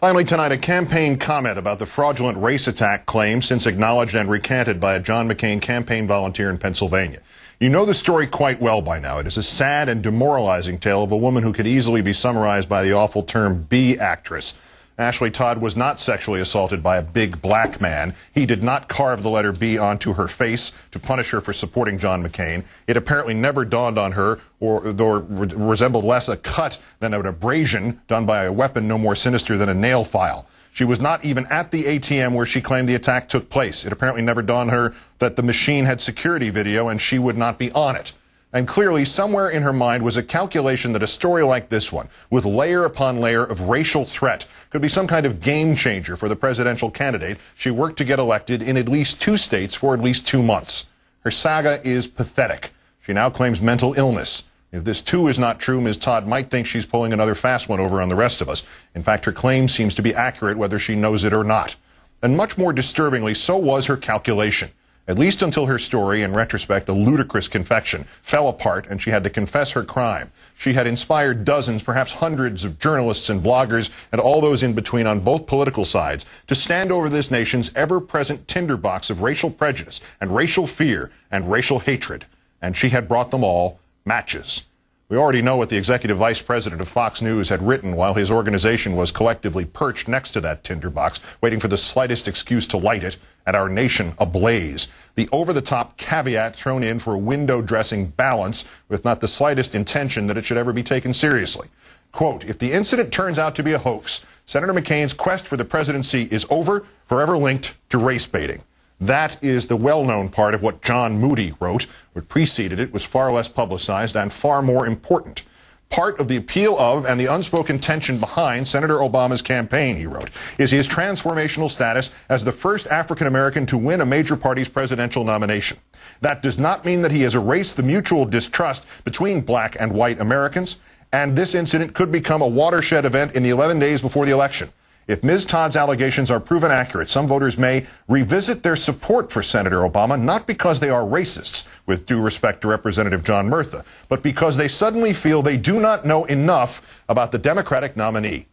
Finally tonight, a campaign comment about the fraudulent race attack claim since acknowledged and recanted by a John McCain campaign volunteer in Pennsylvania. You know the story quite well by now. It is a sad and demoralizing tale of a woman who could easily be summarized by the awful term B actress. Ashley Todd was not sexually assaulted by a big black man. He did not carve the letter B onto her face to punish her for supporting John McCain. It apparently never dawned on her, or resembled less a cut than an abrasion done by a weapon no more sinister than a nail file. She was not even at the ATM where she claimed the attack took place. It apparently never dawned on her that the machine had security video and she would not be on it. And clearly, somewhere in her mind was a calculation that a story like this one, with layer upon layer of racial threat, could be some kind of game changer for the presidential candidate she worked to get elected in at least 2 states for at least 2 months. Her saga is pathetic. She now claims mental illness. If this too is not true, Ms. Todd might think she's pulling another fast one over on the rest of us. In fact, her claim seems to be accurate whether she knows it or not. And much more disturbingly, so was her calculation. At least until her story, in retrospect a ludicrous confession, fell apart and she had to confess her crime. She had inspired dozens, perhaps hundreds of journalists and bloggers and all those in between on both political sides to stand over this nation's ever-present tinderbox of racial prejudice and racial fear and racial hatred. And she had brought them all matches. We already know what the executive vice president of Fox News had written while his organization was collectively perched next to that tinderbox, waiting for the slightest excuse to light it, and our nation ablaze. The over-the-top caveat thrown in for window-dressing balance with not the slightest intention that it should ever be taken seriously. Quote, if the incident turns out to be a hoax, Senator McCain's quest for the presidency is over, forever linked to race baiting. That is the well-known part of what John Moody wrote. What preceded it was far less publicized and far more important. Part of the appeal of and the unspoken tension behind Senator Obama's campaign, he wrote, is his transformational status as the first African-American to win a major party's presidential nomination. That does not mean that he has erased the mutual distrust between black and white Americans, and this incident could become a watershed event in the 11 days before the election. If Ms. Todd's allegations are proven accurate, some voters may revisit their support for Senator Olbemann, not because they are racists, with due respect to Representative John Murtha, but because they suddenly feel they do not know enough about the Democratic nominee.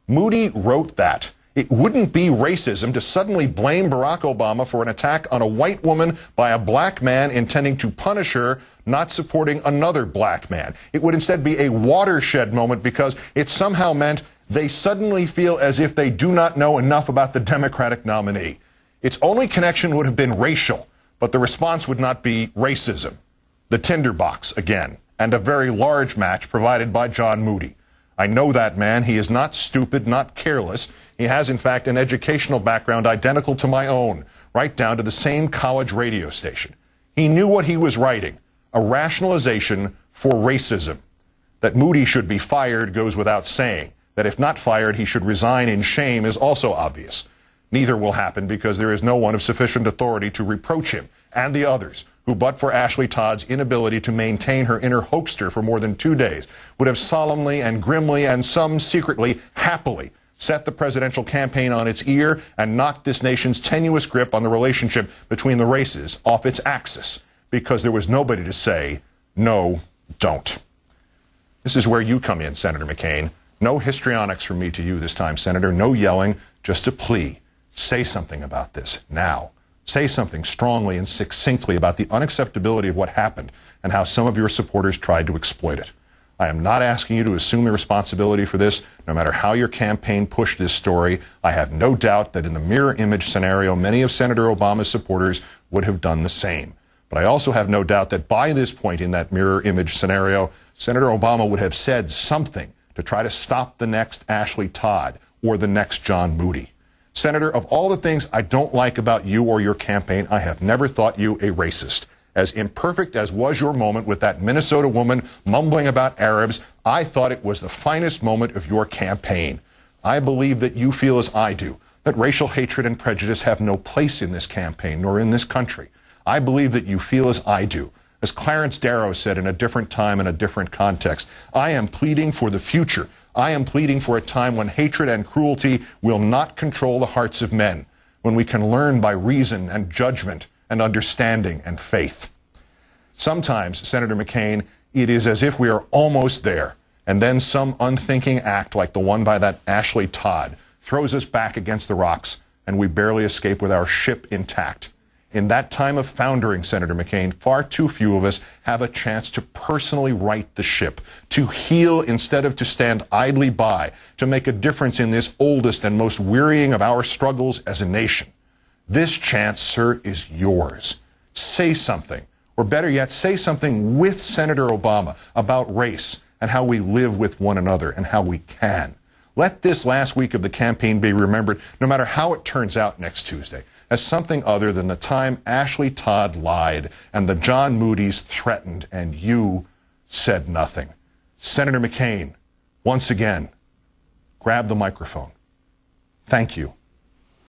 Moody wrote that. It wouldn't be racism to suddenly blame Barack Obama for an attack on a white woman by a black man intending to punish her, not supporting another black man. It would instead be a watershed moment because it somehow meant they suddenly feel as if they do not know enough about the Democratic nominee. Its only connection would have been racial, but the response would not be racism. The tinderbox, again, and a very large match provided by John Moody. I know that man. He is not stupid, not careless. He has, in fact, an educational background identical to my own, right down to the same college radio station. He knew what he was writing, a rationalization for racism. That Moody should be fired goes without saying. That if not fired, he should resign in shame is also obvious. Neither will happen because there is no one of sufficient authority to reproach him and the others who, but for Ashley Todd's inability to maintain her inner hoaxster for more than 2 days, would have solemnly and grimly and some secretly happily set the presidential campaign on its ear and knocked this nation's tenuous grip on the relationship between the races off its axis because there was nobody to say, no, don't. This is where you come in, Senator McCain. No histrionics from me to you this time, Senator. No yelling, just a plea. Say something about this now. Say something strongly and succinctly about the unacceptability of what happened and how some of your supporters tried to exploit it. I am not asking you to assume the responsibility for this, no matter how your campaign pushed this story. I have no doubt that in the mirror image scenario, many of Senator Obama's supporters would have done the same. But I also have no doubt that by this point in that mirror image scenario, Senator Obama would have said something to try to stop the next Ashley Todd or the next John Moody. Senator, of all the things I don't like about you or your campaign, I have never thought you a racist. As imperfect as was your moment with that Minnesota woman mumbling about Arabs, I thought it was the finest moment of your campaign. I believe that you feel as I do, that racial hatred and prejudice have no place in this campaign nor in this country. I believe that you feel as I do. As Clarence Darrow said in a different time and a different context, I am pleading for the future. I am pleading for a time when hatred and cruelty will not control the hearts of men, when we can learn by reason and judgment and understanding and faith. Sometimes, Senator McCain, it is as if we are almost there, and then some unthinking act like the one by that Ashley Todd throws us back against the rocks, and we barely escape with our ship intact. In that time of foundering, Senator McCain, far too few of us have a chance to personally right the ship, to heal instead of to stand idly by, to make a difference in this oldest and most wearying of our struggles as a nation. This chance, sir, is yours. Say something, or better yet, say something with Senator Obama about race and how we live with one another and how we can. Let this last week of the campaign be remembered, no matter how it turns out next Tuesday, as something other than the time Ashley Todd lied and the John Moody's threatened and you said nothing. Senator McCain, once again, grab the microphone. Thank you.